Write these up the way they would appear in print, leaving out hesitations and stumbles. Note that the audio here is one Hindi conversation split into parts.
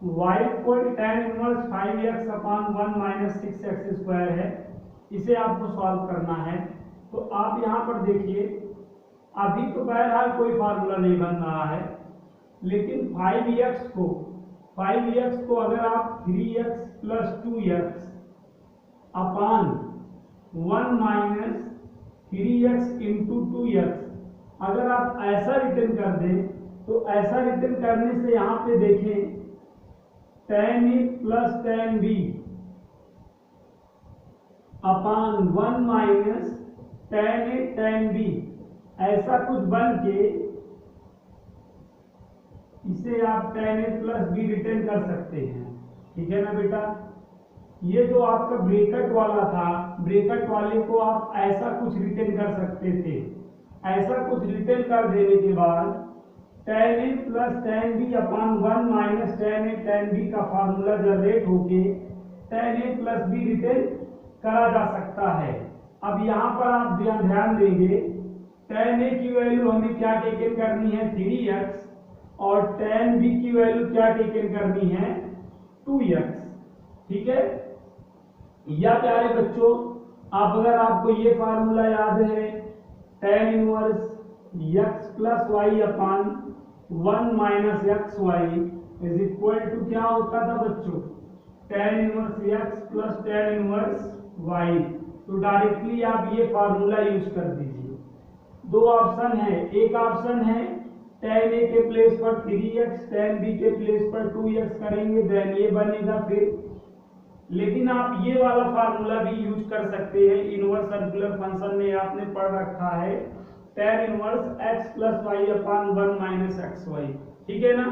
y equal tan inverse 5x अपान 1 माइनस 6x स्क्वायर है, इसे आपको सॉल्व करना है। तो आप यहाँ पर देखिए, अभी तो बहरहाल कोई फार्मूला नहीं बन रहा है, लेकिन 5x को अगर आप 3x plus 2x upon 1 minus 3x into 2x अगर आप ऐसा रिटर्न कर दें, तो ऐसा रिटर्न करने से यहाँ पे देखें tan a plus tan b upon 1 minus tan a tan b, ऐसा कुछ बन के इसे आप tan a plus b return कर सकते हैं। ठीक है ना बेटा। ये जो आपका ब्रैकेट वाला था, ब्रैकेट वाले को आप ऐसा कुछ रिटर्न कर सकते थे। ऐसा कुछ रिटर्न कर देने के बाद tan a plus tan b upon 1 minus tan a tan b का फार्मूला जनरेट होके tan a plus b return करा जा सकता है। अब यहाँ पर आप ध्यान देंगे, tan a की वैल्यू हमें क्या टेकन करनी है 3x, और tan b की वैल्यू क्या टेकन करनी है 2x। ठीक है। या प्यारे बच्चों, आप अगर आपको ये फार्मूला याद है, tan inverse x plus y upon 1 minus x y is equal to क्या होता था बच्चों, tan inverse x plus tan inverse y। तो डायरेक्टली आप ये फार्मूला यूज कर दीजिए। दो ऑप्शन है, एक ऑप्शन है tan a के प्लेस पर 3x, tan b के प्लेस पर 2x करेंगे, देन ये बनेगा फिर। लेकिन आप ये वाला फार्मूला भी यूज कर सकते हैं, इनवर्स सर्कुलर फंक्शन में आपने पढ़ रखा है tan inverse x plus y upon 1 minus x y. ठीक है ना।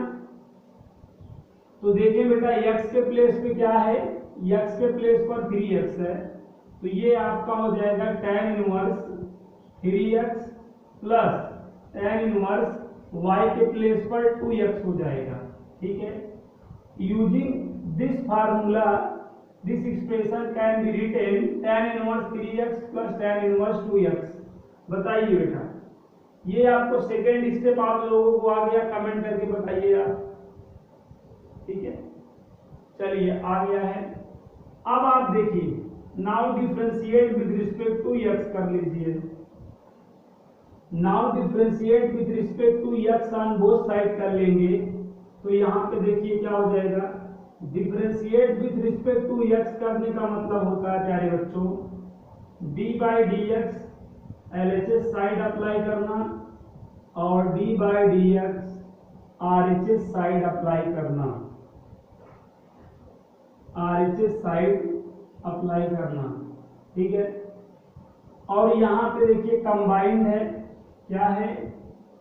तो देखिए बेटा, x के प्लेस पे क्या है, x के प्लेस पर 3x है, तो ये आपका हो जाएगा tan inverse 3x plus tan inverse y के प्लेस पर 2x हो जाएगा। ठीक है। Using this formula this expression can be written tan inverse 3x plus tan inverse 2x। बताइए बेटा, ये आपको सेकेंड स्टेप आप लोगों को आ गया, कमेंट करके बताइए आप। ठीक है, चलिए आ गया है। अब आप देखिए, now differentiate with respect to x कर लीजिए। Now differentiate with respect to x on both side कर लेंगे, तो यहाँ पे देखिए क्या हो जाएगा, differentiate with respect to x करने का मतलब होता है प्यारे बच्चों d by D X LHS side apply करना और d by D X RHS side apply करना, RHS साइड अप्लाई करना। ठीक है। और यहाँ पे देखिए कंबाइंड है, क्या है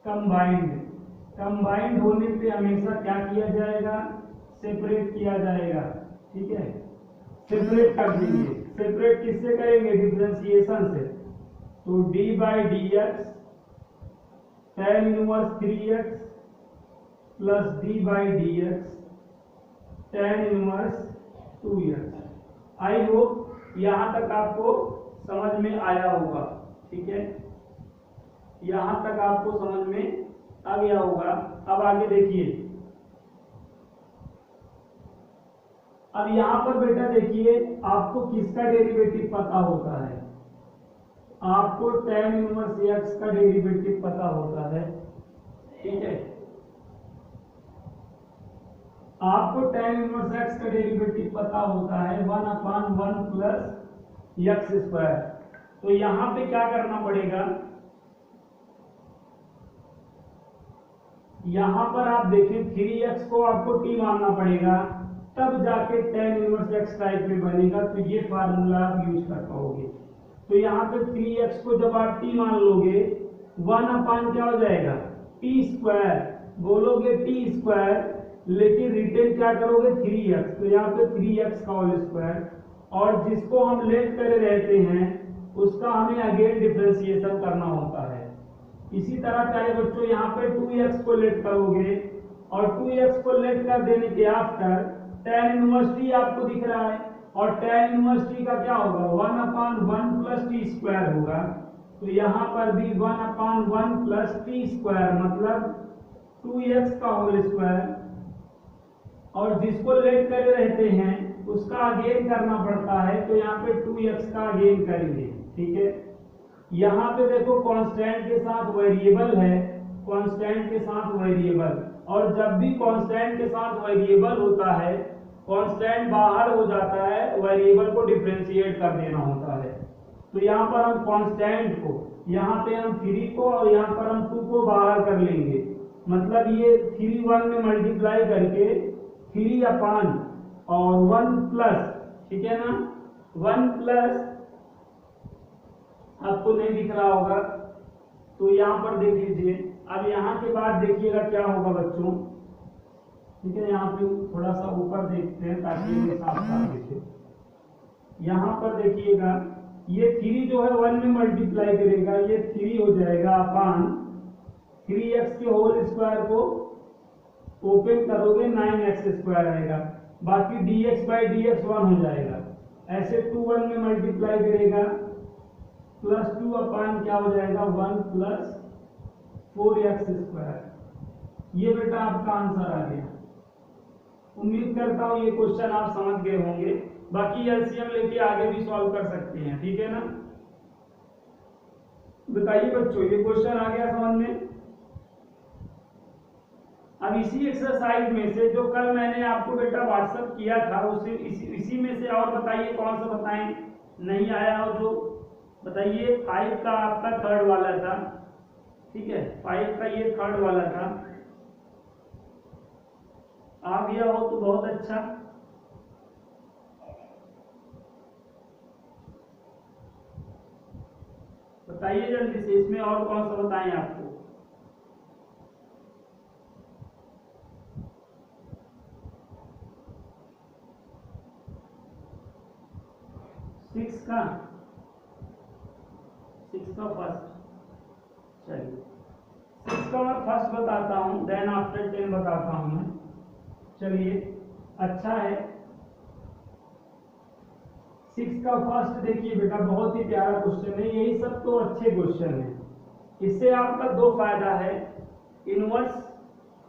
कंबाइंड। कंबाइंड होने पे हमेशा क्या किया जाएगा, सेपरेट किया जाएगा। ठीक है, सेपरेट कर देंगे। सेपरेट किससे करेंगे, डिफरेंशिएशन से। तो d by D x tan inverse 3x plus d by D x tan inverse 2x। I hope यहाँ तक आपको समझ में आया होगा। ठीक है, यहाँ तक आपको समझ में आ गया होगा। अब आगे देखिए, अब यहाँ पर बेटा देखिए, आपको किसका डेरिवेटिव पता होता है, आपको tan इनवर्स x का डेरिवेटिव पता होता है। ठीक है, आपको tan इनवर्स x का डेरिवेटिव पता होता है 1 अपान 1 प्लस एक्स स्क्वायर। तो यहां पे क्या करना पड़ेगा, यहां पर आप देखें 3x को आपको t मानना पड़ेगा, तब जाके tan इनवर्स x टाइप में बनेगा। तो ये फार्मूला आप यूज कर पाओगे। तो यहाँ पे 3x को जब आप t मान लोगे, 1 अपान क्या हो जाएगा t स्क्वायर, बोलोगे t स्क्वायर, लेकिन रिटेन क्या करोगे 3x, तो यहाँ पे 3x का होल स्क्वायर। और जिसको हम लेट करे रहते हैं उसका हमें अगेन डिफरेंशिएशन करना होता है। इसी तरह प्यारे बच्चों, यहाँ पे 2x को लेट करोगे और 2x को लेट कर देने के आफ्टर tan इनवर्स t आपको दिख रहा है, और tan इनवर्स t का क्या होगा 1 अपान 1 प्लस टी स्क्वायर होगा। तो यहाँ पर भी 1 अपान 1 प्लस टी स्क्वायर मतलब 2x का होल स्क्वायर। और जिसको लेट करे रहते हैं उसका अगेन करना पड़ता है, तो यहाँ पे 2x का अगेन करेंगे। ठीक है, यहाँ पे देखो कांस्टेंट के साथ वेरिएबल है, कांस्टेंट के साथ वेरिएबल, और जब भी कांस्टेंट के साथ वेरिएबल होता है कांस्टेंट बाहर हो जाता है, वेरिएबल को डिफरेंशिएट कर देना होता है। तो यहाँ पर हम कांस्टेंट को, यहाँ पे हम 3 को और यहाँ पर हम 2 को बाहर कर लेंगे, मतलब ये 3 1 में मल्टीप्लाई करके 3 अपान और 1 प्लस, ठीक है ना, 1 प्लस, आपको नहीं दिख रहा होगा तो यहाँ पर देख लीजिए। अब यहाँ के बाद देखिएगा क्या होगा बच्चों, ठीक है, यहाँ पे थोड़ा सा ऊपर देखते हैं ताकि ये साफ साफ दिखे। यहाँ पर देखिएगा ये 3 जो है 1 में मल्टीप्लाई करेगा, ये 3 हो जाएगा अपान 3x के होल स्क्वायर को ओपन करोगे 9x स्क्वायर आएगा, बाकी dx बाई dx 1 हो जाएगा। ऐसे 2 1 में मल्टीप्लाई करेगा प्लस 2 अपान क्या हो जाएगा 1 प्लस 4x स्क्वायर। ये बेटा आपका आंसर आ गया। उम्मीद करता हूं ये क्वेश्चन आप समझ गए होंगे, बाकी एलसीएम लेके आगे भी सॉल्व कर सकते हैं। ठीक है ना, बताइए बच्चों ये क्वेश्चन आ गया समझ में। अब इसी एक्सरसाइज में से जो कल मैंने आपको बेटा व्हाट्सएप किया था उसे इसी में से और बताइए कौन सा बताएं, नहीं आया हो जो बताइए। 5 का आपका थर्ड वाला था, ठीक है, 5 का ये थर्ड वाला था, आ गया हो तो बहुत अच्छा। बताइए जल्दी से, इसमें और कौन सा बताएं आपको। 6 का फर्स्ट, चलिए 6 का मैं फर्स्ट बताता हूं, देन आफ्टर 10 बताता हूं मैं। चलिए अच्छा है, 6 का फर्स्ट देखिए बेटा बहुत ही प्यारा क्वेश्चन है, यही सब तो अच्छे क्वेश्चन है। इससे आपका दो फायदा है, इनवर्स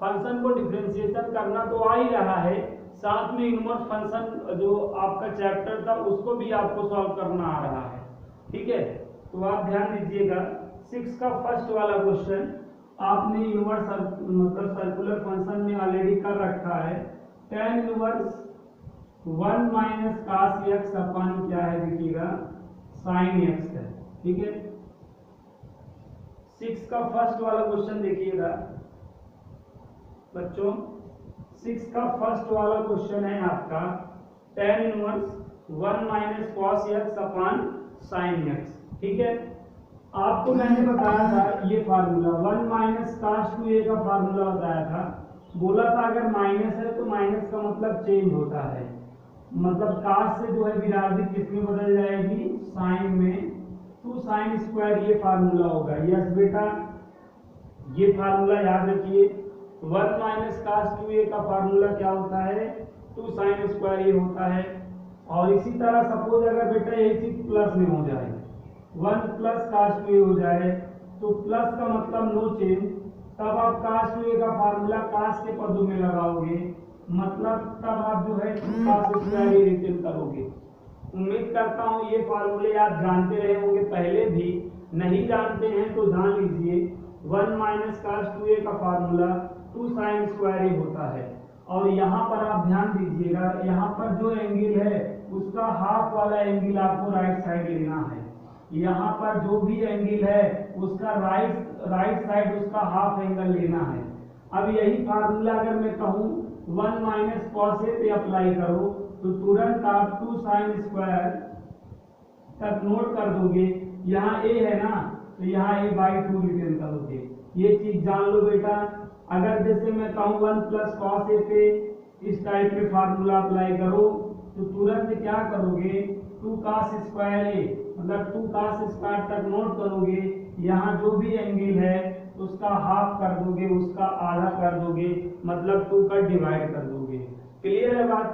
फंक्शन को डिफरेंशिएशन करना तो आ ही रहा है, साथ में इनवर्स फंक्शन जो आपका चैप्टर था उसको भी आपको सॉल्व करना आ रहा है। ठीक है, तो आप ध्यान दीजिएगा 6 का फर्स्ट वाला क्वेश्चन आपने इनवर्स मतलब सर्कुलर फंक्शन में ऑलरेडी कर रखा है। tan inverse 1 minus cos x अपन क्या है देखिएगा साइन एक्स है। ठीक है, 6 का फर्स्ट वाला क्वेश्चन देखिएगा बच्चों, 6 का फर्स्ट वाला क्वेश्चन है आपका tan inverse 1 minus cos x upon sine x. ठीक है, आपको मैंने बताया था ये फार्मूला 1 माइनस कास 2a का फार्मूला बताया था, बोला था अगर माइनस है तो माइनस का मतलब चेंज होता है, मतलब कास से जो है विराजी किसमें बदल जाएगी साइन में, 2 साइन स्क्वायर ये फार्मूला होगा। यस बेटा, ये फार्मूला याद रखिए, 1 माइनस कास 2a का फार्मूला क्या होता है 2 साइन स्क्वायर ये होता है। और इसी तरह सपोज अगर बेटा यही चीज प्लस में हो जाए 1 प्लस कास 2a हो जाए तो प्लस का मतलब नो चेंज, तब आप कास 2a का फार्मूला कास के पदों में लगाओगे, मतलब तब आप जो है कास स्क्वायर ये रिटर्न करोगे। उम्मीद करता हूं ये फार्मूले आप जानते रहे होंगे पहले भी, नहीं जानते हैं तो जान लीजिए 1 माइनस कास 2a का फार्मूला 2 साइन स्क्वायर ये होता है। और यहाँ पर आप ध्यान दीजिएगा, यहाँ पर जो एंगल है उसका हाफ वाला एंगल आपको राइट साइड लेना है, यहाँ पर जो भी एंगल है उसका राइट साइड उसका हाफ एंगल लेना है। अब यही फार्मूला अगर मैं कहूँ 1 माइनस कॉस ए पे अप्लाई करो तो तुरंत आप 2 साइन स्क्वायर तक नोट कर दोगे, यहाँ ए है ना तो यहाँ ए बाई 2 रिटर्न करोगे। ये चीज जान लो बेटा। अगर जैसे मैं कहूँ 1 प्लस कॉस ए पे इस टाइप में फार्मूला अप्लाई करो तो तुरंत क्या करोगे 2 कास स्क्वायर ए मतलब 2 कास स्क्वायर तक नोट करोगे, यहाँ जो भी एंगल है उसका हाफ कर दोगे, उसका आधा कर दोगे, मतलब 2 का डिवाइड कर दोगे। क्लियर है बात।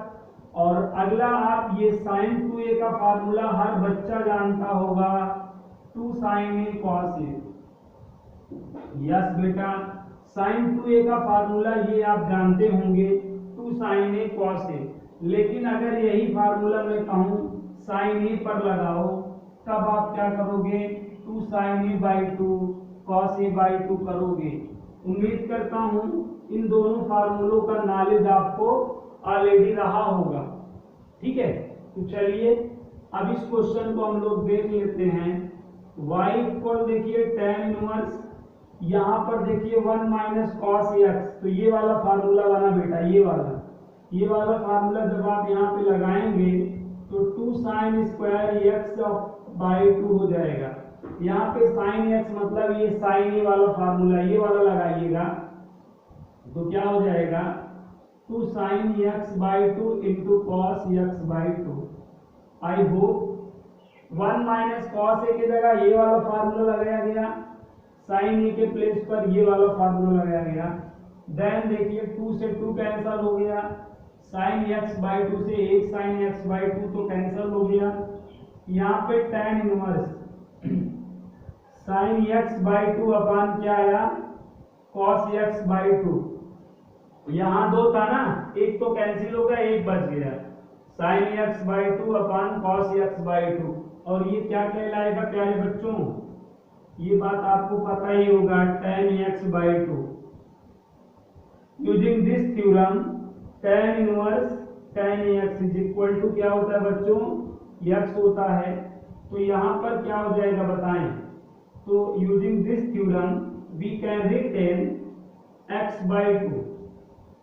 और अगला आप ये साइन 2a का फार्मूला हर बच्चा जानता होगा 2 sign A cos A. Yes बेटा, साइन 2a का फार्मूला ये आप जानते होंगे 2 sin a cos a। लेकिन अगर यही फार्मूला मैं कहूँ sin a पर लगाओ, तब आप क्या करोगे, 2 sin a by 2 cos a by 2 करोगे। उम्मीद करता हूँ इन दोनों फार्मूलों का नॉलेज आपको ऑलरेडी रहा होगा। ठीक है, तो चलिए अब इस क्वेश्चन को हम लोग देख लेते हैं। y इक्वल देखिए tan इनवर्स, यहाँ पर देखिए 1 माइनस कॉस एक्स, तो ये वाला फार्मूला बना बेटा, ये वाला फार्मूला जब आप यहाँ पे लगाएंगे तो 2 साइन स्क्वायर एक्स बाई 2 हो जाएगा। यहाँ पे साइन एक्स मतलब ये साइन ए वाला फार्मूला, ये वाला लगाइएगा तो क्या हो जाएगा, 2 sine x by 2 into cos x by 2। I hope 1 minus cos a की जगह ये वाला फार्मूला लगाया गया, साइन ए के प्लेस पर ये वाला फार्मूला लगाया गया। देन देखिए 2 से 2 कैंसिल हो गया, साइन एक्स बाई 2 से 1 साइन एक्स बाई 2 तो कैंसिल हो गया। यहाँ पे tan inverse sine x by 2 अपान क्या आया, कॉस एक्स बाई 2। यहाँ 2 था ना, एक तो कैंसिल हो गया, एक बच गया, sign x by 2 upon cos x by 2। और ये क्या कहलाएगा प्यारे बच्चों, ये बात आपको पता ही होगा, tan x by 2। Using this theorem tan inverse tan x is equal to क्या होता है बच्चों, x होता है। तो यहाँ पर क्या हो जाएगा बताएं, तो using this theorem we can written x by 2।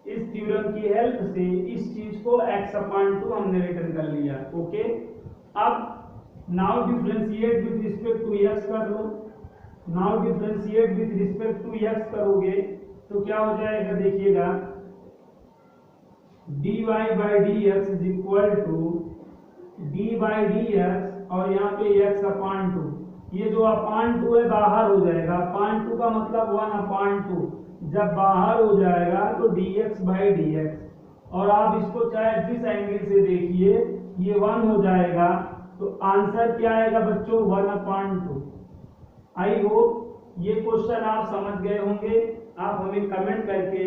इस थ्योरम की हेल्प से इस चीज को x अपान 2 हमने रिटर्न कर लिया। ओके, अब now differentiate with respect to x कर लो। Now differentiate with respect to x करोगे तो क्या हो जाएगा, देखिएगा dy by D x is equal to d by D x और यहाँ पे x अपान 2। ये जो अपान 2 है बाहर हो जाएगा, अपान 2 का मतलब 1 अपान 2, जब बाहर हो जाएगा तो dx बाई डी एक्स। और आप इसको चाहे जिस एंगल से देखिए ये 1 हो जाएगा, तो आंसर क्या आएगा बच्चों, 1 अपान 2। आई होप ये क्वेश्चन आप समझ गए होंगे, आप हमें कमेंट करके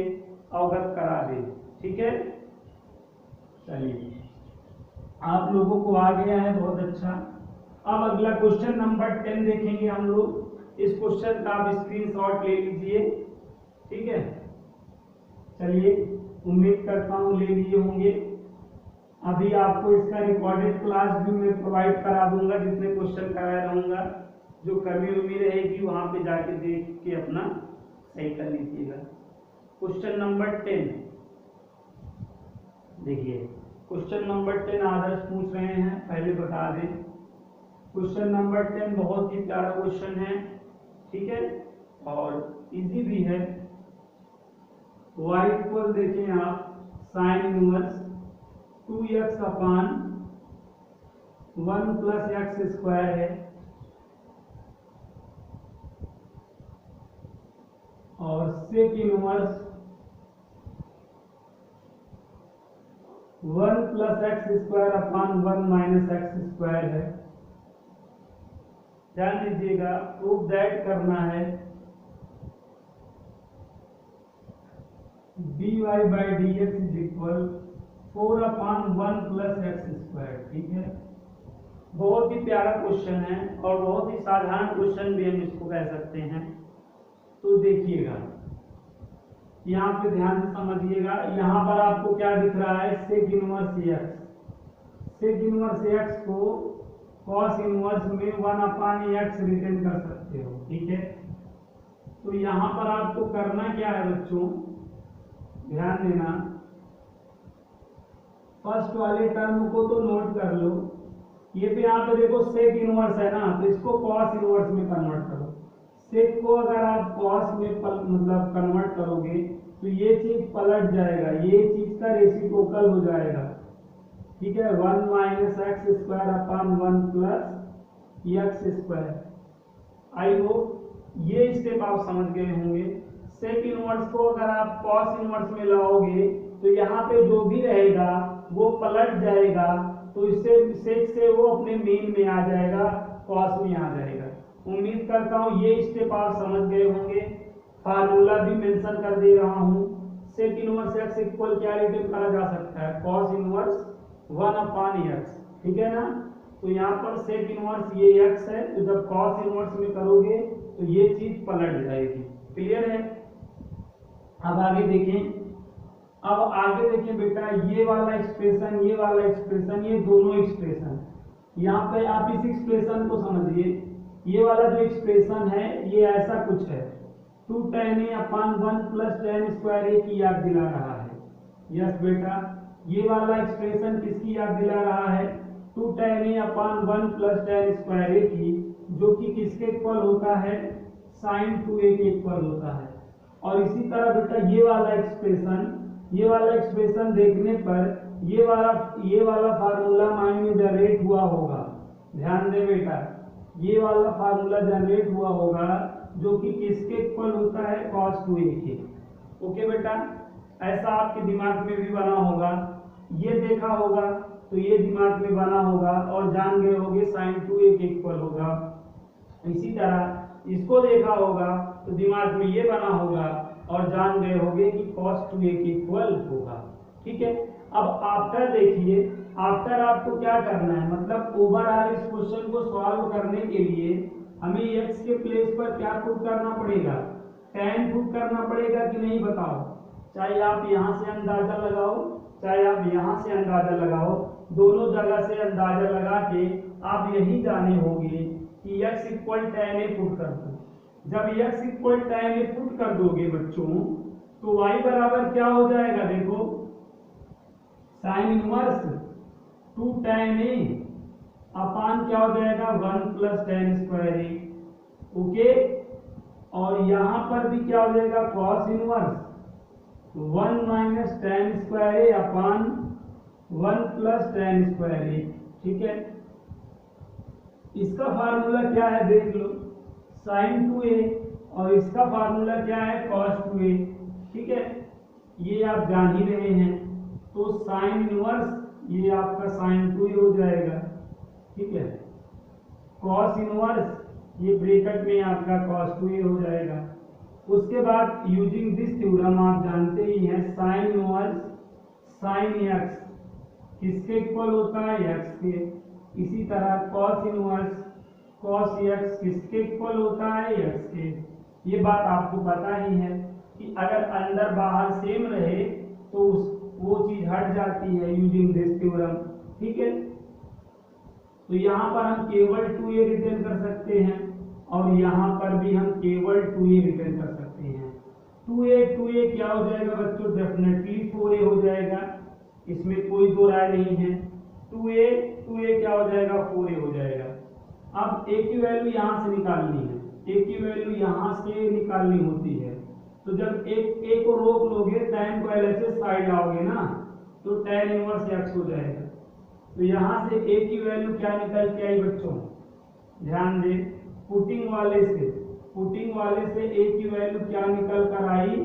अवगत करा दें। ठीक है, चलिए आप लोगों को आ गया है, बहुत अच्छा। अब अगला क्वेश्चन नंबर 10 देखेंगे हम लोग। इस क्वेश्चन का आप स्क्रीनशॉट ले लीजिए। ठीक है, चलिए उम्मीद करता हूँ ले लिए होंगे। अभी आपको इसका रिकॉर्डेड क्लास भी मैं प्रोवाइड करा दूंगा, जितने क्वेश्चन कराया रहूंगा। जो कमी उम्मीद रहेगी वहां पे जाके देख के अपना सही कर लीजिएगा। क्वेश्चन नंबर 10 देखिए, क्वेश्चन नंबर 10 आदर्श पूछ रहे हैं, पहले बता दें। क्वेश्चन नंबर 10 बहुत ही प्यारा क्वेश्चन है, ठीक है, और इजी भी है। y इक्वल देखें आप sine inverse 2x upon 1 plus x square है, और sec inverse 1 plus x square upon 1 minus x square है। ध्यान दीजिएगा, प्रूफ दैट करना है dy by D x is equal 4 upon 1 plus x square. ठीक है, बहुत ही प्यारा क्वेश्चन है और बहुत ही साधारण क्वेश्चन भी हम इसको कह सकते हैं। तो देखिएगा यहाँ पे ध्यान से समझिएगा, यहाँ पर आपको क्या दिख रहा है, sec inverse x. Sec inverse x को कॉस इनवर्स में 1 अपान एक्स रिटेन कर सकते हो। ठीक है, तो यहाँ पर आपको करना क्या है बच्चों, ध्यान देना, फर्स्ट वाले टर्म को तो नोट कर लो। ये पे यहाँ पे देखो सेक इनवर्स है ना, तो इसको कॉस इनवर्स में कन्वर्ट करो। सेक को अगर आप कॉस में मतलब कन्वर्ट करोगे तो ये चीज पलट जाएगा, ये चीज का रेसिप्रोकल हो जाएगा। ठीक है, 1 minus x square upon 1 plus x square. I hope ये स्टेप आप समझ गए होंगे। सेक इनवर्स को अगर आप कॉस इनवर्स में लाओगे तो यहाँ पे जो भी रहेगा वो पलट जाएगा, तो इससे सेक से वो अपने मीन में आ जाएगा, कॉस में आ जाएगा। उम्मीद करता हूँ ये स्टेप आप समझ गए होंगे। फार्मूला भी मेंशन कर दे रहा हूँ, सेक इनवर्स एक्स इक्वल क्या रिटर्न करा जा सकता है, कॉस इनवर्स 1/x, ठीक है ना। तो यहाँ पर सेक इनवर्स ये x है, तो जब कॉस इनवर्स में करोगे तो ये चीज पलट जाएगी। क्लियर है। अब आगे देखें, बेटा ये वाला एक्सप्रेशन, ये वाला एक्सप्रेशन, ये दोनों एक्सप्रेशन, यहाँ पे आप इस एक्सप्रेशन को समझिए। ये वाला जो एक्सप्रेशन है ये ऐसा कुछ है, 2 tan a upon 1 plus tan square a की याद दिला रहा है। यस बेटा, ये वाला एक्सप्रेशन किसकी याद दिला रहा है, 2 tan a upon 1 plus tan square a की, जो कि किसके इक्वल होता है, sin 2a के इक्वल होता है। और इसी तरह बेटा ये वाला एक्सप्रेशन देखने पर ये वाला फार्मूला माइंड में जनरेट हुआ होगा। ध्यान दे बेटा, ये वाला फार्मूला जनरेट हुआ होगा जो कि किसके इक्वल होता है, cos 2a के। ओके बेटा, ऐसा आपके दिमाग में भी बना होगा, ये देखा होगा तो ये दिमाग में बना होगा और जान गए होगे sin 2a के इक्वल होगा। इसी तरह इसको देखा होगा तो दिमाग में ये बना होगा और जान गए होंगे कि cos 2a के इक्वल होगा। ठीक है। अब आफ्टर देखिए, आफ्टर आपको क्या करना है, मतलब ओवरऑल इस क्वेश्चन को सॉल्व करने के लिए हमें x के प्लेस पर क्या पुट करना पड़ेगा, tan पुट करना पड़ेगा कि नहीं बताओ। चाहे आप यहाँ से अंदाजा लगाओ, चाहे आप यहाँ से अंदाजा लगाओ, दोनों जगह से अंदाजा लगा के आप यही जाने होंगे कि x equal tan a put कर दो। जब x equal tan a put कर दोगे बच्चों तो y बराबर क्या हो जाएगा, देखो साइन इनवर्स 2 tan a अपान क्या हो जाएगा 1 plus tan square a। Okay, और यहां पर भी क्या हो जाएगा cos inverse 1 minus tan square a upon 1 plus tan square a। ठीक है, इसका फार्मूला क्या है देख लो, sin 2a, और इसका फार्मूला क्या है cos 2a। ठीक है, ये आप जान ही रहे हैं, तो साइन इनवर्स ये आपका sin 2a हो जाएगा। ठीक है, cos इनवर्स ये ब्रैकेट में आपका cos 2a हो जाएगा। उसके बाद यूजिंग दिस थ्योरम आप जानते ही हैं sin इनवर्स sin x किसके इक्वल होता है, x के। इसी तरह cos इनवर्स cos x किसके इक्वल होता है, x के। ये बात आपको पता ही है कि अगर अंदर बाहर सेम रहे तो वो चीज हट जाती है यूजिंग दिस थ्योरम। ठीक है, तो यहाँ पर हम केवल 2a रिटर्न कर सकते हैं और यहाँ पर भी हम केवल 2a रिटर्न कर सकते हैं। 2a क्या हो जाएगा बच्चों, डेफिनेटली 4a हो जाएगा, इसमें कोई दो राय नहीं है। 2a क्या हो जाएगा, 4a हो जाएगा। अब a की वैल्यू यहाँ से निकालनी है, a की वैल्यू यहाँ से निकालनी होती है। तो जब a को रोक लोगे, tan को LHS साइड लाओगे ना, तो tan इनवर्स x हो जाएगा। तो यहाँ से a की वैल्यू क्या निकल के आई बच्चों, ध्यान दे, पुटिंग वाले से a की वैल्यू क्या निकल कर आई,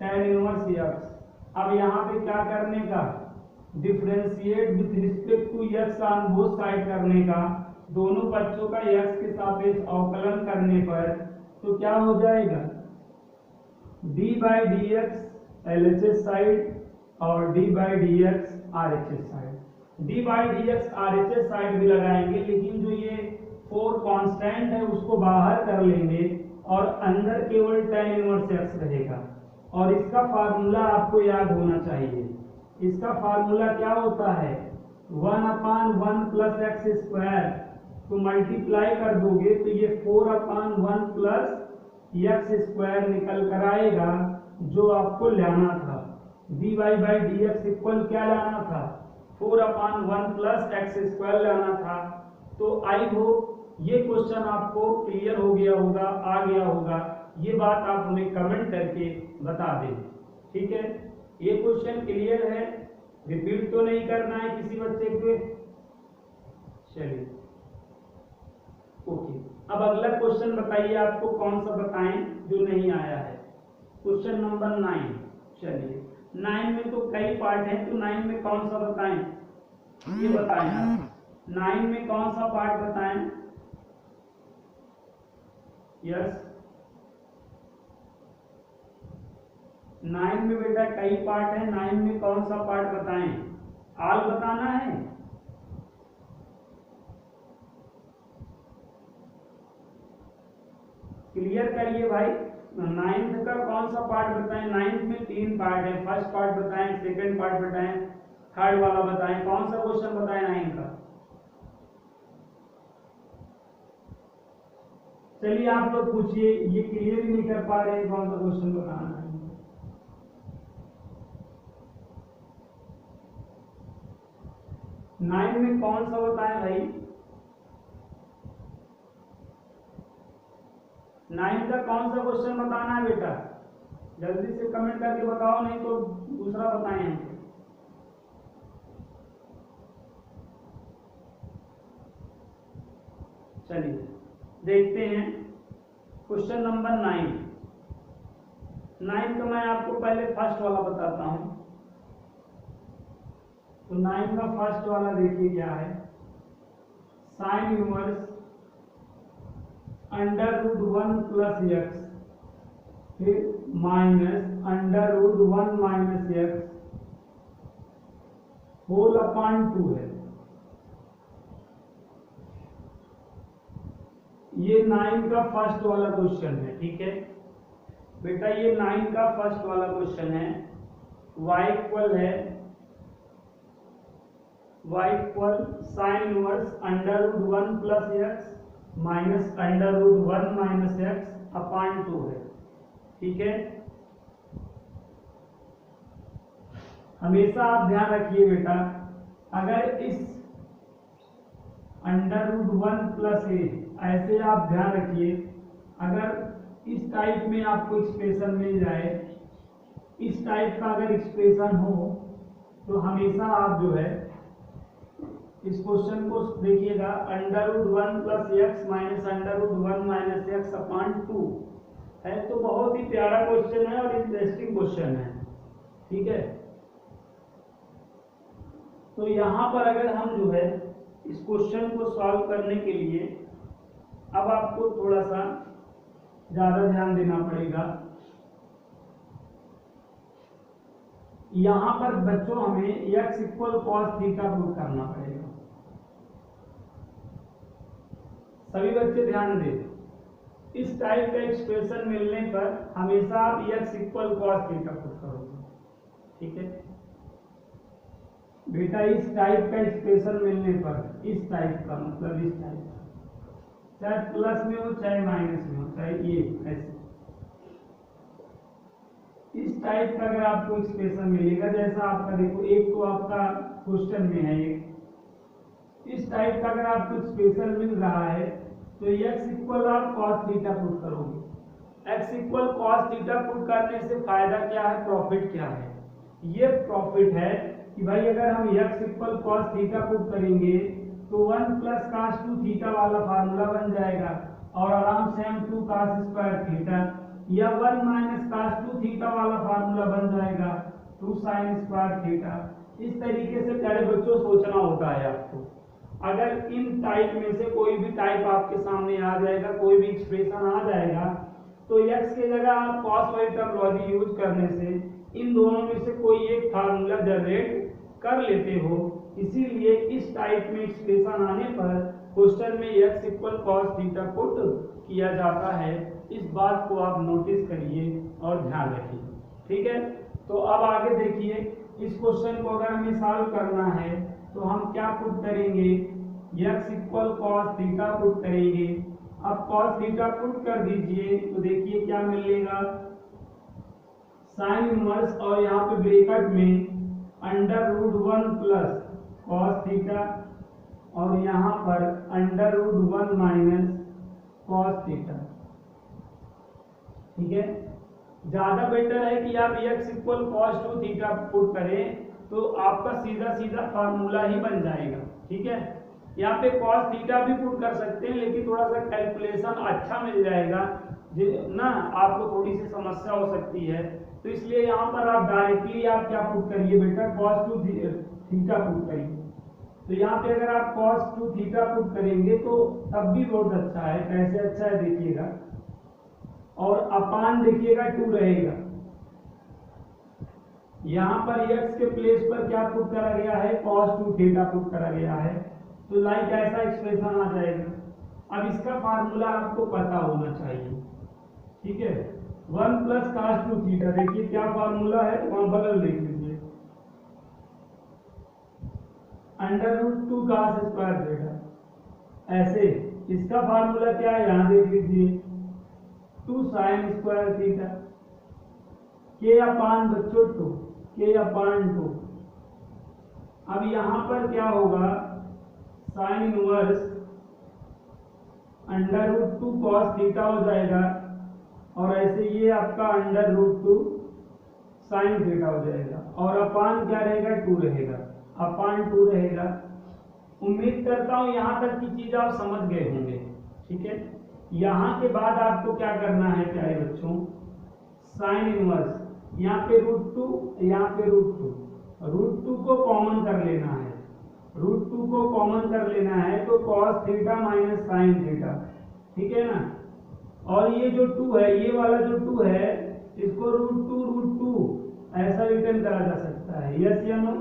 tan इनवर्स x। अब यहाँ पे क्या करने का, differentiate with respect to x on both side करने का, दोनों पक्षों का x के सापेक्ष अवकलन करने पर तो क्या हो जाएगा, d by D X LHS side और d by D X RHS side. d by D X RHS side भी लगाएंगे, लेकिन जो ये 4 कांस्टेंट है उसको बाहर कर लेंगे और अंदर केवल tan इनवर्स x रहेगा। और इसका फार्मूला आपको याद होना चाहिए, इसका फार्मूला क्या होता है, 1/1 प्लस एक्स स्क्वायर को मल्टीप्लाई कर दोगे तो ये 4/1 प्लस एक्स स्क्वायर निकल कर आएगा, जो आपको लाना था dy by D x equal क्या लाना था, 4/1 प्लस एक्स स्क्वायर लाना था। तो आई होप ये क्वेश्चन आपको क्लियर हो गया होगा, आ गया होगा। ये बात आप हमें कमेंट करके बता दें। ठीक है, ये क्वेश्चन क्लियर है, रिपीट तो नहीं करना है किसी बच्चे को। चलिए ओके, अब अगला क्वेश्चन बताइए, आपको कौन सा बताएं जो नहीं आया है। Question number 9। चलिए 9 में तो कई पार्ट हैं, तो 9 में कौन सा बताएं, ये बताएं आप। 9 में कौन सा पार्ट बताएं, यस 9 में बेटा कई पार्ट है, 9 में कौन सा पार्ट बताएं? ऑल बताना है। क्लियर करिए भाई, 9th का कौन सा पार्ट बताएं? 9th में 3 पार्ट है, फर्स्ट पार्ट बताएं, सेकंड पार्ट बताएं, थर्ड वाला बताएं, कौन सा क्वेश्चन बताएं 9 का? चलिए आप लोग पूछिए, ये क्लियर ही नहीं कर पा रहे हैं कौन सा क्वेश्चन बताना है। 9 में कौन सा बताएं भाई? 9 का कौन सा क्वेश्चन बताना है बेटा? जल्दी से कमेंट करके बताओ, नहीं तो दूसरा बताएं हमको। चलिए देखते हैं क्वेश्चन नंबर 9। 9 का मैं आपको पहले फर्स्ट वाला बताता हूं। तो 9 का फर्स्ट वाला देखिए क्या है, साइन इनवर्स √1 प्लस एक्स फिर minus √1 minus x whole upon 2 है। ये 9 का फर्स्ट वाला क्वेश्चन है, ठीक है बेटा, ये 9 का फर्स्ट वाला क्वेश्चन है। y इक्वल है sine inverse √1 plus x minus √1 minus x upon 2 है, ठीक है। हमेशा आप ध्यान रखिए बेटा, अगर इस √1 प्लस ए ऐसे आप ध्यान रखिए, अगर इस टाइप में आपको एक्सप्रेशन मिल जाए, इस टाइप का अगर एक्सप्रेशन हो तो हमेशा आप जो है इस क्वेश्चन को देखिएगा, √1 plus x minus √1 minus x upon 2 है। तो बहुत ही प्यारा क्वेश्चन है और इंटरेस्टिंग क्वेश्चन है, ठीक है। तो यहां पर अगर हम जो है इस क्वेश्चन को सॉल्व करने के लिए अब आपको थोड़ा सा ज्यादा ध्यान देना पड़ेगा। यहां पर बच्चों हमें x equal cos theta prove करना पड़ेगा। सभी बच्चे ध्यान दें, इस टाइप का एक्सप्रेशन मिलने पर हमेशा आप x equal cos theta prove करोगे, ठीक है बेटा। इस टाइप का एक्सप्रेशन मिलने पर, इस टाइप का मतलब इस टाइप का, चाहे प्लस में हो चाहे माइनस में हो, चाहे ये ऐसे इस टाइप का अगर आपको एक्सप्रेशन मिलेगा, जैसा आपका देखो एक तो आपका क्वेश्चन में है इस टाइप का अगर आपको एक्सप्रेशन मिल रहा है तो x इक्वल आप cos थीटा पुट करोगे। x equal cos theta put करने से फायदा क्या है, प्रॉफिट क्या है? ये प्रॉफिट है कि भाई अगर हम x equal cos theta put करेंगे तो 1 प्लस cos 2 थीटा वाला फार्मूला बन जाएगा और आराम से हम 2 cos स्क्वायर थीटा या 1 माइनस cos 2 थीटा वाला फार्मूला बन जाएगा 2 sin स्क्वायर थीटा। इस तरीके से प्यारे बच्चों सोचना होता है आपको। अगर इन टाइप में से कोई भी टाइप आपके सामने आ जाएगा, कोई भी एक्सप्रेशन आ जाएगा, तो x की जगह आप cos वाली टर्मिनोलॉजी यूज करने से इन दोनों में से कोई एक फार्मूला जनरेट कर लेते हो। इसीलिए इस टाइप में एक्सप्रेशन आने पर क्वेश्चन में x equal cos theta put किया जाता है। इस बात को आप नोटिस करिए और ध्यान रखिए, ठीक है। तो अब आगे देखिए, इस क्वेश्चन को अगर हमें सॉल्व करना है तो हम क्या पुट करेंगे, x equal cos theta put करेंगे। अब cos थीटा पुट कर दीजिए तो देखिए क्या मिलेगा, साइन इनवर्स और यहाँ पे ब्रैकेट में √1 प्लस cos थीटा और यहाँ पर √1 माइनस cos थीटा, ठीक है। ज्यादा बेटर है कि आप x equal cos 2 theta put करें तो आपका सीधा सीधा फार्मूला ही बन जाएगा, ठीक है। यहाँ पे cos थीटा भी पुट कर सकते हैं लेकिन थोड़ा सा कैलकुलेशन अच्छा मिल जाएगा ना, आपको थोड़ी सी समस्या हो सकती है। तो इसलिए यहाँ पर आप डायरेक्टली आप क्या पुट करिए बेटा, cos 2 थीटा पुट करिए। तो यहाँ पे अगर आप cos 2 थीटा पुट करेंगे तो तब भी बहुत अच्छा है। कैसे अच्छा है देखिएगा, और अपान देखिएगा 2 रहेगा, यहाँ पर x के प्लेस पर क्या पुट करा गया है, cos 2 थीटा पुट करा गया है, तो लाइक ऐसा एक्सप्रेशन आ जाएगा। अब इसका फार्मूला आपको पता होना चाहिए, ठीक है। 1 प्लस cos 2 थीटा, देखिए क्या फार्मूला है, वहां बगल देख लीजिए, √2 cos स्क्वायर थीटा। ऐसे इसका फार्मूला क्या है, यहाँ देख लीजिए, 2 sin स्क्वायर थीटा, k अपान बच्चों 2, k अपान 2। अब यहाँ पर क्या होगा, साइन इनवर्स √2 cos थीटा हो जाएगा, और ऐसे ये आपका √2 sin थीटा हो जाएगा, और अपान क्या रहेगा, 2 रहेगा, अपान 2 रहेगा। उम्मीद करता हूं यहाँ तक की चीज आप समझ गए होंगे, ठीक है। यहाँ के बाद आपको क्या करना है प्यारे बच्चों, साइन इनवर्स, यहाँ पे √2, यहाँ पे √2 को कॉमन कर लेना है, √2 को कॉमन कर लेना है, तो cos theta minus sine theta, ठीक है ना। और ये जो 2 है, ये वाला जो 2 है, इसको √2 ऐसा रिटर्न करा जा सकता है, यस या नो।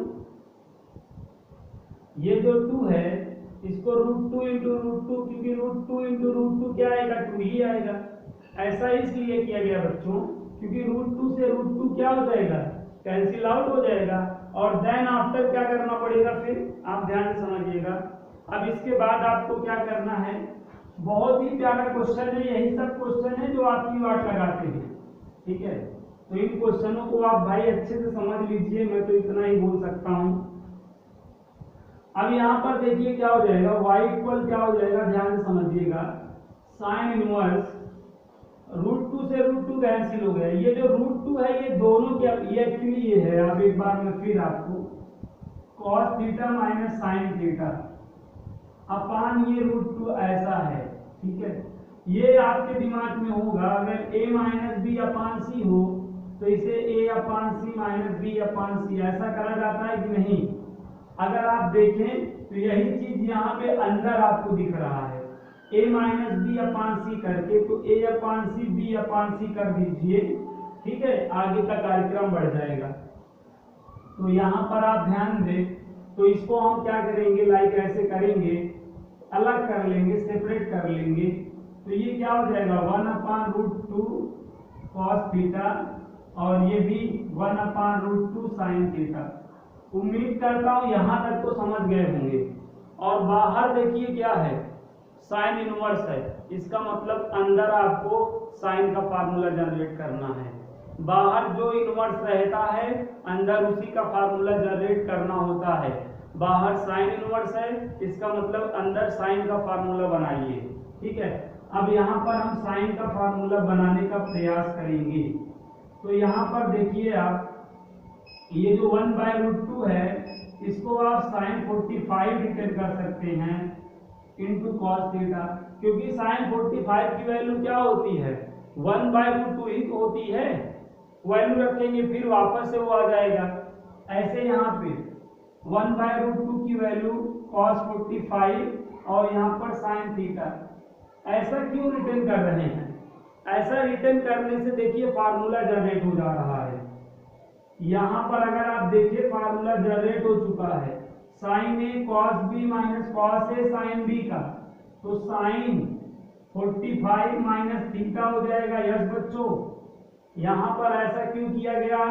ये जो 2 है, इसको √2 इंटू √2, क्योंकि √2 इंटू √2 क्या आएगा, 2 ही आएगा। ऐसा इसलिए किया गया बच्चों, क्योंकि √2 से √2 क्या हो जाएगा, कैंसिल आउट हो जाएगा, और देन आफ्टर क्या करना पड़ेगा, फिर आप ध्यान से समझिएगा। अब इसके बाद आपको क्या करना है, बहुत ही प्यारा क्वेश्चन है, यही सब क्वेश्चन है जो आपकी वाट लगाते हैं, ठीक है। तो इन क्वेश्चनों को आप भाई अच्छे से समझ लीजिए, मैं तो इतना ही बोल सकता हूं। अब यहाँ पर देखिए क्या हो जाएगा, y इक्वल क्या हो जाएगा, ध्यान से समझिएगा, साइन इनवर्स √2 से √2 कैंसिल हो गया। ये जो √2 है, ये दोनों क्या, ये एक्चुअली ये है, अब एक बार मैं फिर आपको, cos theta minus sine theta upon ये √2 ऐसा है, ठीक है। ये आपके दिमाग में होगा, अगर a minus b upon c हो तो इसे a upon c minus b upon c ऐसा करा जाता है कि नहीं। अगर आप देखें तो यही चीज यहाँ पे अंदर आपको दिख रहा है, a माइनस बी अपान सी करके, तो a upon C B upon सी कर दीजिए, ठीक है, आगे का कार्यक्रम बढ़ जाएगा। तो यहाँ पर आप ध्यान दें, तो इसको हम क्या करेंगे, लाइक ऐसे करेंगे, अलग कर लेंगे, सेपरेट कर लेंगे, तो ये क्या हो जाएगा, 1/√2 cos थीटा, और ये भी 1/√2 sin थीटा। उम्मीद करता हूं यहां तक तो समझ गए होंगे। और बाहर देखिए क्या है, साइन इनवर्स है, इसका मतलब अंदर आपको साइन का फार्मूला जनरेट करना है। बाहर जो इनवर्स रहता है, अंदर उसी का फार्मूला जनरेट करना होता है। बाहर साइन इनवर्स है, इसका मतलब अंदर साइन का फार्मूला बनाइए, ठीक है। अब यहाँ पर हम साइन का फार्मूला बनाने का प्रयास करेंगे। तो यहाँ पर देखिए आप, ये जो 1/√2 है, इसको आप साइन 45 रिटर्न कर सकते हैं इंटू cos थीटा, क्योंकि साइन 45 की वैल्यू क्या होती है, 1/√2 ही होती है। वैल्यू रखेंगे फिर वापस से वो आ जाएगा। ऐसे यहाँ पे 1/√2 की वैल्यू cos 45 और यहाँ पर साइन थीटा। ऐसा क्यों रिटर्न कर रहे हैं, ऐसा रिटर्न करने से देखिए फार्मूला जनरेट हो जा रहा है। यहाँ पर अगर आप देखिए फार्मूला जनरेट हो चुका है, साइन ए cos बी माइनस cos ए साइन बी का, तो साइन 45 माइनस थीटा हो जाएगा। यस बच्चों, यहाँ पर ऐसा क्यों किया गया,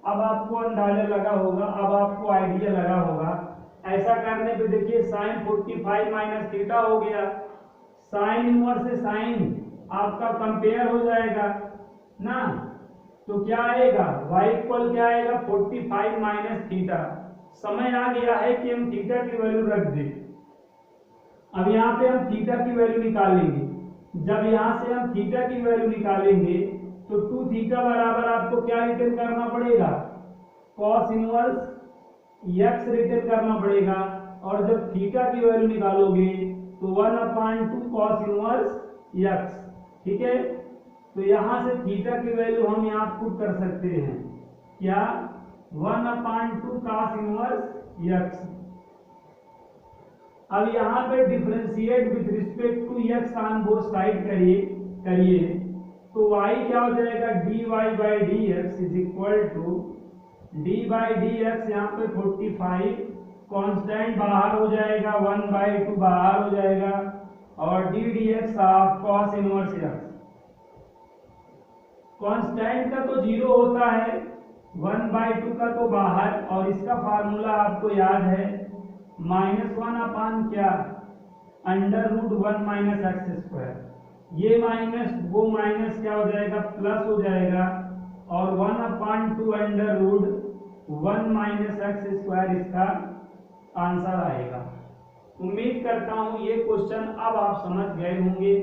अब आपको अंदाजा लगा होगा, अब आपको आइडिया लगा होगा। ऐसा करने पे देखिए साइन 45 माइनस थीटा हो गया, साइन इनवर्स से साइन आपका कंपेयर हो जाएगा ना, तो क्या आएगा, y इक्वल क्या आएगा, 45 माइनस थीटा। समय आ गया है कि हम थीटा की वैल्यू रख दें। अब यहाँ पे हम थीटा की वैल्यू निकालेंगे। जब यहाँ से हम थीटा की वैल्यू निकालेंगे तो 2 थीटा बराबर आपको क्या रिटर्न करना पड़ेगा, cos इनवर्स x रिटर्न करना पड़ेगा। और जब थीटा की वैल्यू निकालोगे तो 1/2 cos इनवर्स x, ठीक है। तो यहां से थीटा की वैल्यू हम यहाँ पुट कर सकते हैं, क्या, 1/2 cos इनवर्स x। अब यहाँ पे differentiate with respect to x on both side करिए, तो y क्या हो जाएगा, dy/dx is equal to d by D x यहाँ पे 45, कांस्टेंट बाहर हो जाएगा, 1/2 बाहर हो जाएगा, और D D x of cos inverse x. Constant का तो 0 होता है, 1/2 का तो बाहर, और इसका फार्मूला आपको याद है -1 अपान क्या, √1 माइनस एक्स स्क्वायर। ये माइनस वो माइनस क्या हो जाएगा, प्लस हो जाएगा, और 1/2 √1 माइनस एक्स स्क्वायर इसका आंसर आएगा। उम्मीद करता हूं ये क्वेश्चन अब आप समझ गए होंगे।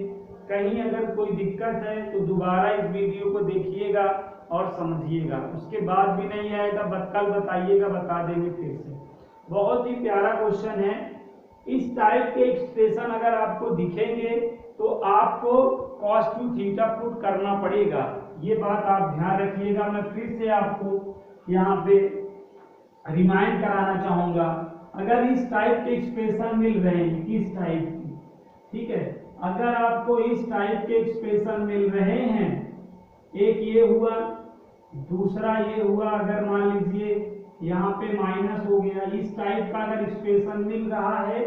कहीं अगर कोई दिक्कत है तो दोबारा इस वीडियो को देखिएगा और समझिएगा, उसके बाद भी नहीं आएगा कल बताइएगा, बता देंगे फिर से। बहुत ही प्यारा क्वेश्चन है। इस टाइप के एक्सप्रेशन अगर आपको दिखेंगे तो आपको cos 2 थीटा पुट करना पड़ेगा, ये बात आप ध्यान रखिएगा। मैं फिर से आपको यहाँ पे रिमाइंड कराना चाहूंगा, अगर इस टाइप के एक्सप्रेशन मिल रहे हैं, किस टाइप की, ठीक है, अगर आपको इस टाइप के एक्सप्रेशन मिल रहे हैं, एक ये हुआ, दूसरा ये हुआ, अगर मान लीजिए यहाँ पे माइनस हो गया, इस टाइप का अगर एक्सप्रेशन मिल रहा है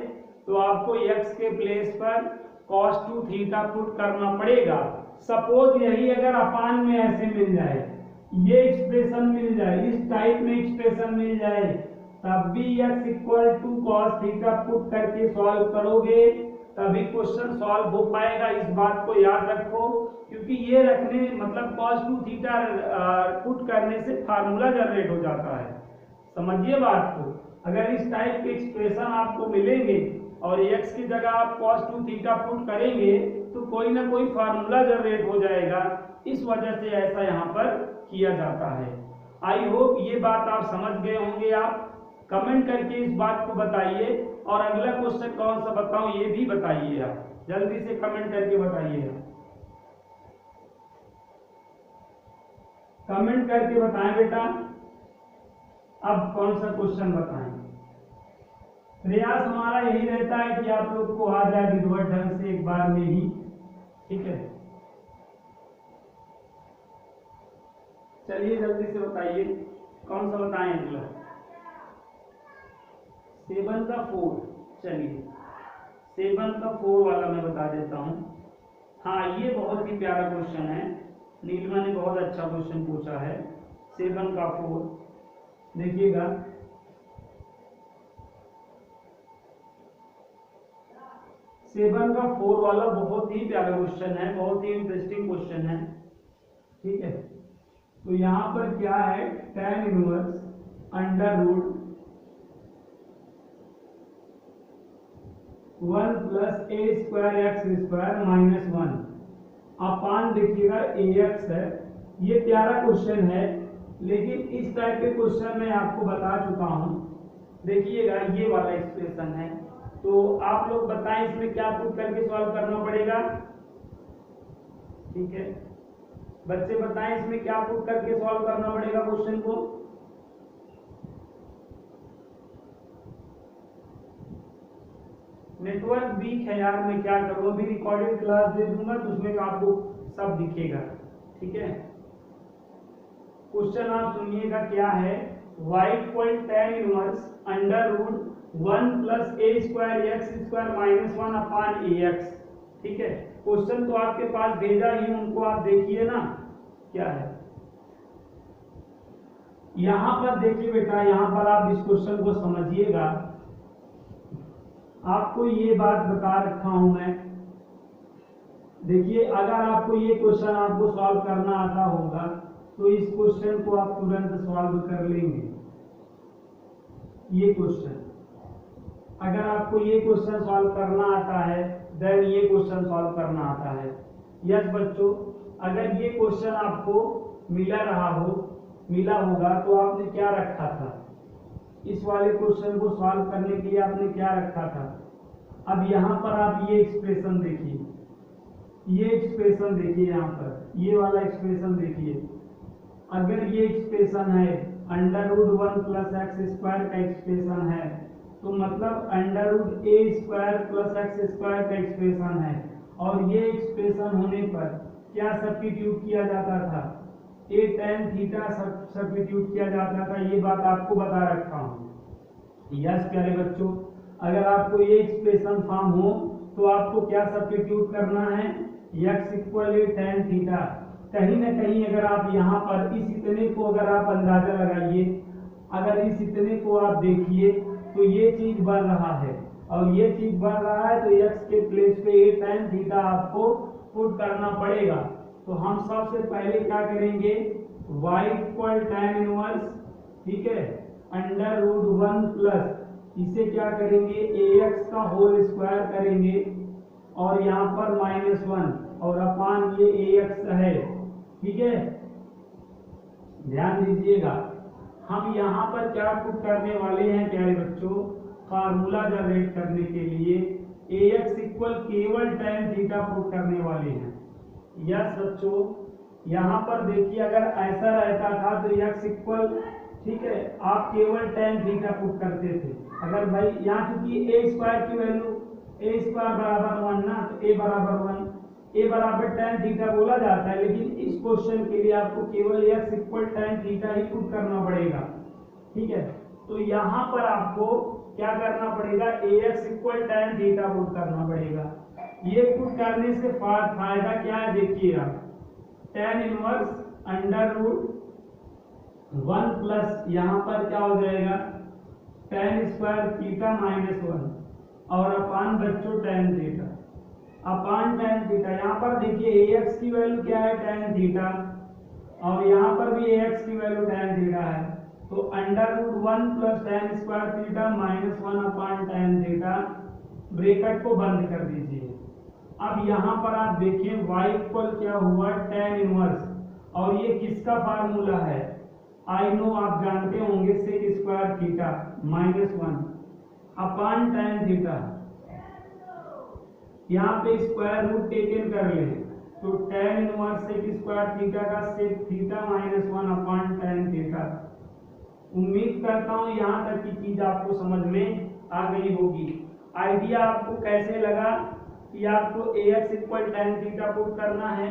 तो आपको x के प्लेस पर cos 2 थीटा पुट करना पड़ेगा। सपोज यही अगर अपान में ऐसे मिल जाए, ये एक्सप्रेशन मिल जाए, इस टाइप में एक्सप्रेशन मिल जाए, तब भी x equal to cos theta put करके सॉल्व करोगे तभी क्वेश्चन सॉल्व हो पाएगा। इस बात को याद रखो, क्योंकि ये रखने मतलब cos 2 थीटा पुट करने से फार्मूला जनरेट हो जाता है। समझिए बात को, अगर इस टाइप के एक्सप्रेशन आपको मिलेंगे और x की जगह आप cos 2 थीटा पुट करेंगे तो कोई ना कोई फार्मूला जनरेट हो जाएगा, इस वजह से ऐसा यहाँ पर किया जाता है। आई होप ये बात आप समझ गए होंगे। आप कमेंट करके इस बात को बताइए, और अगला क्वेश्चन कौन सा बताऊं ये भी बताइए, आप जल्दी से कमेंट करके बताइए, कमेंट करके बताएं बेटा, अब कौन सा क्वेश्चन बताएं। प्रयास हमारा यही रहता है कि आप लोग को आ जाए विधिवत ढंग से एक बार में ही, ठीक है। चलिए जल्दी से बताइए कौन सा बताएं अगला। 7 का 4, चलिए 7 का 4 वाला मैं बता देता हूं। हाँ, ये बहुत ही प्यारा क्वेश्चन है, नीलमा ने बहुत अच्छा क्वेश्चन पूछा है। 7 का 4 देखिएगा, सेवन का 4 वाला बहुत ही प्यारा क्वेश्चन है, बहुत ही इंटरेस्टिंग क्वेश्चन है, ठीक है। तो यहाँ पर क्या है, tan inverse √1 plus a square x square minus 1 अपान देखिएगा ax है। ये प्यारा क्वेश्चन है, लेकिन इस टाइप के क्वेश्चन मैं आपको बता चुका हूं। देखिएगा ये वाला एक्सप्रेशन है, तो आप लोग बताएं इसमें क्या पुट करके सॉल्व करना पड़ेगा, ठीक है। बच्चे बताएं इसमें क्या पुट करके सॉल्व करना पड़ेगा क्वेश्चन को। नेटवर्क वीक है यार, मैं क्या करूं, अभी रिकॉर्डेड क्लास दे दूंगा तो उसमें आपको सब दिखेगा, ठीक है। क्वेश्चन आप सुनिएगा क्या है, y equal tan inverse √1 plus a square x square minus 1 upon ax, ठीक है। क्वेश्चन तो आपके पास भेजा ही, उनको आप देखिए ना क्या है। यहां पर देखिए बेटा, यहां पर आप इस क्वेश्चन को समझिएगा, आपको ये बात बता रखा हूं मैं। देखिए अगर आपको ये क्वेश्चन आपको सॉल्व करना आता होगा तो इस क्वेश्चन को आप तुरंत सॉल्व कर लेंगे। ये क्वेश्चन अगर आपको ये क्वेश्चन सॉल्व करना आता है देन ये क्वेश्चन सॉल्व करना आता है। यस बच्चों, अगर ये क्वेश्चन आपको मिला होगा तो आपने क्या रखा था, इस वाले क्वेश्चन को सॉल्व करने के लिए आपने क्या रखा था। अब यहाँ पर आप ये एक्सप्रेशन देखिए, ये एक्सप्रेशन देखिए, यहाँ पर ये वाला एक्सप्रेशन देखिए। अगर ये एक्सप्रेशन है √1 प्लस एक्स स्क्वायर का एक्सप्रेशन है तो मतलब √a square plus x square का एक्सप्रेशन है, और ये एक्सप्रेशन होने पर क्या सब्स्टिट्यूट किया जाता था, ए tan थीटा सब्स्टिट्यूट किया जाता था, ये बात आपको बता रखा हूँ। यस प्यारे बच्चों, अगर आपको ये एक्सप्रेशन फॉर्म हो तो आपको क्या सब्स्टिट्यूट करना है, x इक्वल ए tan थीटा। कहीं ना कहीं अगर आप यहाँ पर इस इतने को अगर आप अंदाजा लगाइए, अगर इस इतने को आप देखिए तो ये चीज बन रहा है और ये चीज बन रहा है, तो x के प्लेस पे ए tan थीटा आपको पुट करना पड़ेगा। तो हम सबसे पहले क्या करेंगे, y इक्वल tan इनवर्स, ठीक है, अंडर रूट 1 प्लस इसे क्या करेंगे ax का होल स्क्वायर करेंगे और यहाँ पर -1 और अपान ये ax है, ठीक है। ध्यान दीजिएगा, हम यहाँ पर क्या पुट करने वाले हैं प्यारे बच्चों, फार्मूला जनरेट करने के लिए ax इक्वल केवल tan थीटा पुट करने वाले हैं। यस बच्चों, यहाँ पर देखिए अगर ऐसा रहता था तो x इक्वल, ठीक है, आप केवल tan थीटा पुट करते थे। अगर भाई यहाँ चूंकि a स्क्वायर की वैल्यू a स्क्वायर बराबर 1 ना, तो a बराबर 1, a बराबर tan थीटा बोला जाता है, लेकिन इस क्वेश्चन के लिए आपको केवल x इक्वल tan थीटा ही पुट करना पड़ेगा, ठीक है। तो यहाँ पर आपको क्या करना पड़ेगा, ax equal tan theta put करना पड़ेगा। ये पुट करने से फायदा क्या है देखिए आप, tan inverse under root 1 plus यहाँ पर क्या हो जाएगा tan स्क्वायर थीटा -1 और अपान बच्चों tan थीटा, अपान tan थीटा। यहाँ पर देखिए ax की वैल्यू क्या है tan थीटा और यहाँ पर भी ax की वैल्यू tan थीटा है, तो under root 1 plus tan square theta -1 upon tan theta, bracket को बंद कर दीजिए। अब यहाँ पर आप देखिए y इक्वल क्या हुआ tan इनवर्स, और ये किसका फार्मूला है, आई नो आप जानते होंगे, sec square theta -1 upon tan theta. यहाँ पे स्क्वायर रूट टेकन कर ले तो tan inverse sec square theta का sec theta -1 upon tan theta. उम्मीद करता हूँ यहाँ तक की चीज आपको समझ में आ गई होगी। आइडिया आपको कैसे लगा कि आपको ax equal tan theta put करना है,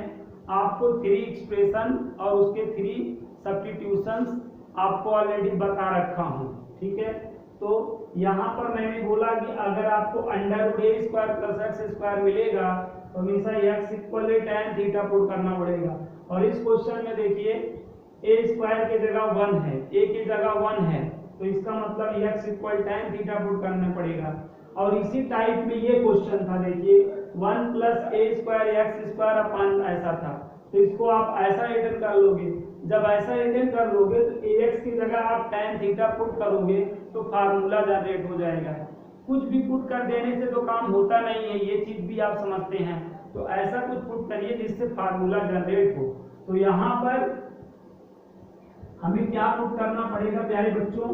आपको 3 एक्सप्रेशन और उसके 3 सब्स्टिट्यूशंस आपको ऑलरेडी बता रखा हूँ, ठीक है। तो यहाँ पर मैंने बोला कि अगर आपको under root a square plus x square मिलेगा तो हमेशा x equal tan theta put करना पड़ेगा। और इस क्वेश्चन में देखिए a स्क्वायर की जगह 1 है, a की जगह 1 है, तो इसका मतलब x equal tan theta put करना पड़ेगा। और इसी टाइप में ये क्वेश्चन था, देखिए 1 plus a square x square upon ऐसा था, तो इसको आप ऐसा रिटर्न कर लोगे। जब ऐसा रिटर्न कर लोगे तो ax की जगह आप tan थीटा पुट करोगे तो फार्मूला जनरेट हो जाएगा। कुछ भी पुट कर देने से तो काम होता नहीं है, ये चीज भी आप समझते हैं, तो ऐसा कुछ पुट करिए जिससे फार्मूला जनरेट हो। तो यहाँ पर हमें क्या पुट करना पड़ेगा प्यारे बच्चों,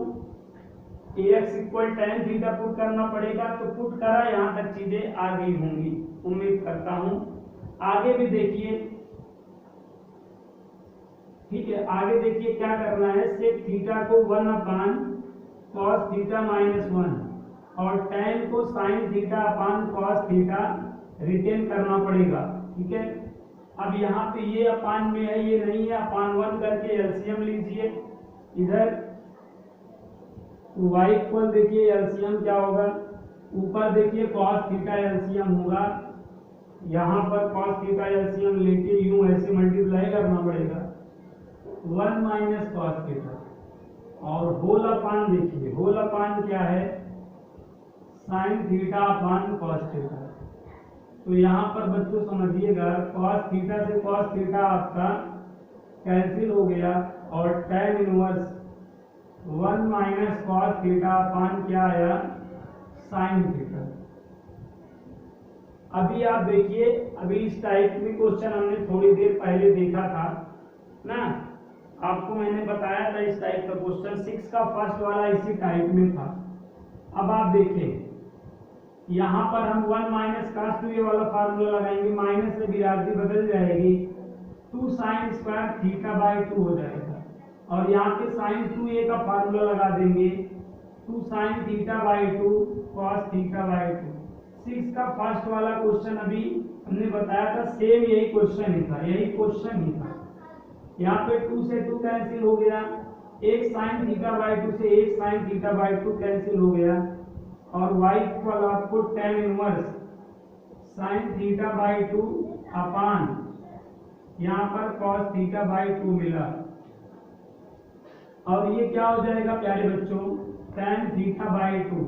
ax equal tan theta put करना पड़ेगा। तो पुट करा, यहाँ तक चीजें आ गई होंगी उम्मीद करता हूँ। आगे भी देखिए, ठीक है, आगे देखिए क्या करना है, सेक थीटा को 1 अपान cos थीटा -1 और tan को sin theta upon cos theta written करना पड़ेगा, ठीक है। अब यहाँ पे ये अपान में है, ये नहीं है, अपान 1 करके एलसीएम लीजिए। इधर y इक्वल देखिए एलसीएम क्या होगा, ऊपर देखिए cos थीटा एलसीएम होगा, यहाँ पर cos थीटा एलसीएम लेके यूं ऐसे मल्टीप्लाई करना पड़ेगा 1 माइनस cos थीटा, और होल अपान देखिए, होल अपान क्या है, sin theta upon cos theta. तो यहाँ पर बच्चों समझिएगा, cos थीटा से cos थीटा आपका कैंसिल हो गया और tan inverse 1 minus cos theta upon क्या आया, sin थीटा। अभी आप देखिए, अभी इस टाइप में क्वेश्चन हमने थोड़ी देर पहले देखा था ना, आपको मैंने बताया था इस टाइप का क्वेश्चन 6 का फर्स्ट वाला इसी टाइप में था। अब आप देखें, यहाँ पर हम 1 माइनस cos 2 ये वाला फार्मूला लगाएंगे, माइनस से विरासती बदल जाएगी, 2 sin स्क्वायर थीटा बाई 2 हो जाएगा, और यहाँ पे sin 2a का फार्मूला लगा देंगे, 2 sin theta by 2 cos theta by 2। 6 का फर्स्ट वाला क्वेश्चन अभी हमने बताया था, सेम यही क्वेश्चन ही था, यही क्वेश्चन ही था। यहाँ पे 2 से 2 कैंसिल हो गया, एक साइन थीटा बाई 2 से एक साइन थीटा बाई 2 कैंसिल हो गया, और y इक्वल आपको tan inverse sine theta by 2 अपान यहाँ पर cos थीटा बाई 2 मिला। और ये क्या हो जाएगा प्यारे बच्चों, tan थीटा बाई 2,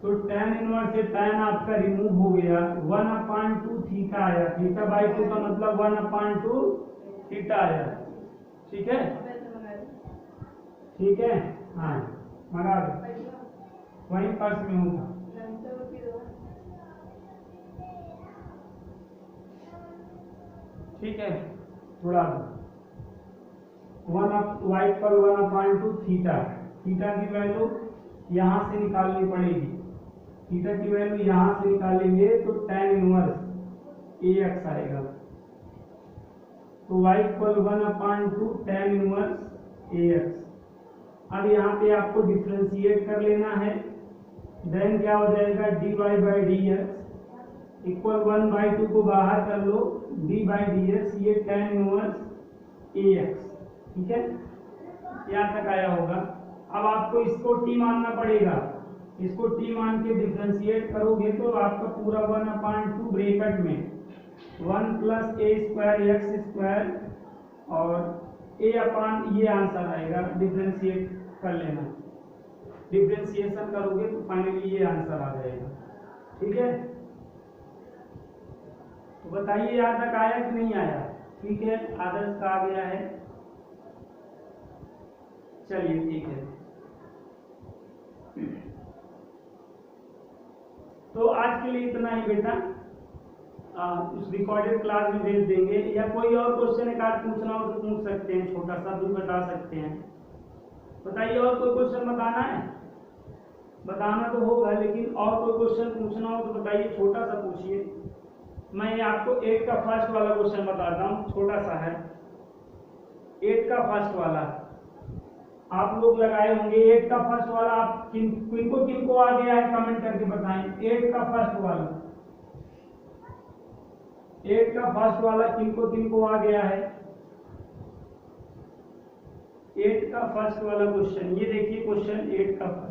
तो tan इनवर्स से tan आपका रिमूव हो गया, 1/2 थीटा आया, थीटा बाई 2 का मतलब 1/2 थीटा आया। ठीक है, ठीक है, हाँ मंगा दो, वहीं पर्स में होगा। ठीक है, थोड़ा y पर 1/2 थीटा, थीटा की वैल्यू यहाँ से निकालनी पड़ेगी, थीटा की वैल्यू यहाँ से निकालेंगे तो tan इनवर्स ax आएगा, तो y equal 1/2 tan inverse ax। अब यहाँ पे आपको डिफरेंशिएट कर लेना है, देन क्या हो जाएगा dy बाई dx इक्वल 1/2 को बाहर कर लो, d बाई dx, ये tan इनवर्स ax। ठीक है, यहाँ तक आया होगा। अब आपको इसको t मानना पड़ेगा, इसको t मान के डिफरेंशिएट करोगे तो आपका पूरा 1/2 ब्रैकेट में 1 plus a square x square और a अपान ये आंसर आएगा, डिफरेंशिएट कर लेना, डिफरेंशिएशन करोगे तो फाइनली ये आंसर आ जाएगा। ठीक है, तो बताइए यहाँ तक आया कि नहीं आया? ठीक है, आदर्श का आ गया है, चलिए ठीक है। तो आज के लिए इतना ही बेटा, उस रिकॉर्डेड क्लास में भेज देंगे, या कोई और क्वेश्चन एक आध पूछना हो तो पूछ सकते हैं, छोटा सा भी बता सकते हैं। बताइए और कोई क्वेश्चन बताना है? बताना तो होगा, लेकिन और कोई क्वेश्चन पूछना हो तो बताइए, छोटा सा पूछिए। मैं आपको 8 का फर्स्ट वाला क्वेश्चन बताता हूँ, छोटा सा है, 8 का फर्स्ट वाला आप लोग लगाए होंगे। 8 का फर्स्ट वाला आप किनको आ गया है कमेंट करके बताएं। 8 का फर्स्ट वाला, 8 का फर्स्ट वाला किनको आ गया है? 8 का फर्स्ट वाला क्वेश्चन, ये देखिए क्वेश्चन 8 का first,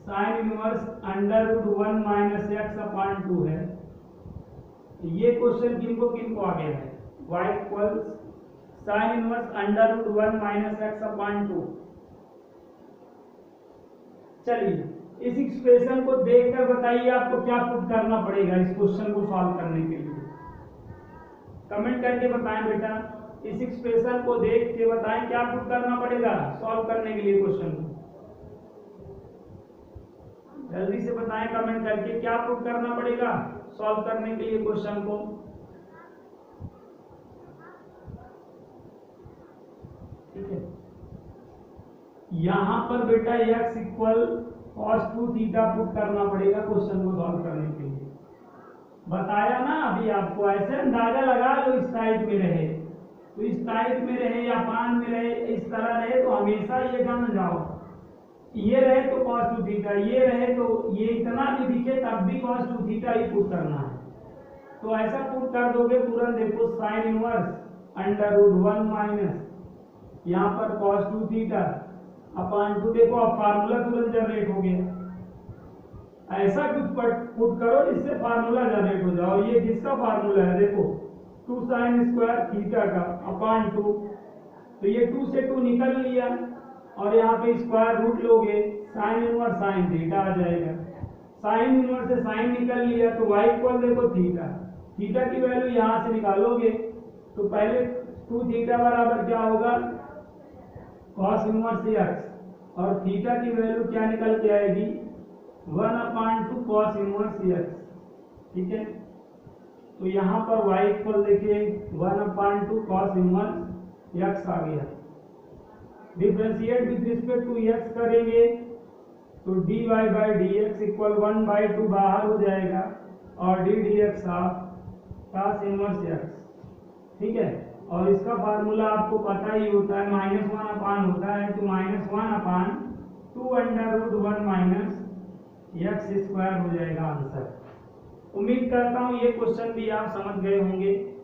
sine inverse √1 minus x upon 2 है। ये क्वेश्चन किनको आ गया है? y equals sine inverse √1 minus x upon 2। चलिए इस एक्सप्रेशन को देखकर बताइए आपको क्या पुट करना पड़ेगा इस क्वेश्चन को सॉल्व करने के लिए। कमेंट करके बताएं बेटा, इस एक्सप्रेशन को देख के बताएं क्या पुट करना पड़ेगा सॉल्व करने के लिए क्वेश्चन को। जल्दी से बताएं कमेंट करके क्या पुट करना पड़ेगा सॉल्व करने के लिए क्वेश्चन को। ठीक है, यहां पर बेटा x equal cos 2 theta put करना पड़ेगा क्वेश्चन को सॉल्व करने के लिए। बताया ना अभी आपको, ऐसे अंदाजा लगा लो इस टाइप में रहे तो इस टाइप में रहे या पान में रहे, इस तरह रहे तो हमेशा ये जान जाओ, ये रहे तो cos 2 थीटा, ये रहे तो ये इतना भी दिखे तब भी cos 2 थीटा ही पुट करना है। तो ऐसा पुट कर दोगे तुरंत, देखो साइन इनवर्स √1 माइनस यहाँ पर cos 2 थीटा अपान 2, देखो अब फार्मूला तुरंत जनरेट हो गया। ऐसा कुछ पुट करो जिससे फार्मूला जनरेट हो जाओ। ये किसका फार्मूला है? देखो 2 साइन स्क्वायर थीटा का अपान 2, तो ये 2 से 2 निकल लिया और यहाँ पे स्क्वायर रूट लोगे, साइन इनवर्स साइन थीटा आ जाएगा। साइन इनवर्स से साइन निकल लिया तो y इक्वल देखो थीटा, थीटा की वैल्यू यहाँ से निकालोगे तो पहले 2 थीटा बराबर क्या होगा cos इनवर्स x, और थीटा की वैल्यू क्या निकल के आएगी 1/2 cos इनवर्स x। ठीक है, तो यहाँ पर y इक्वल देखिए 1/2 cos इनवर्स x आ गया। Differentiate with respect to x करेंगे तो dy बाई dx इक्वल 1/2 बाहर हो जाएगा और d dx of cos inverse x। ठीक है, और इसका फार्मूला आपको पता ही होता है, -1 अपान होता है, तो -1/2 √1 माइनस x स्क्वायर हो जाएगा आंसर। उम्मीद करता हूँ ये क्वेश्चन भी आप समझ गए होंगे।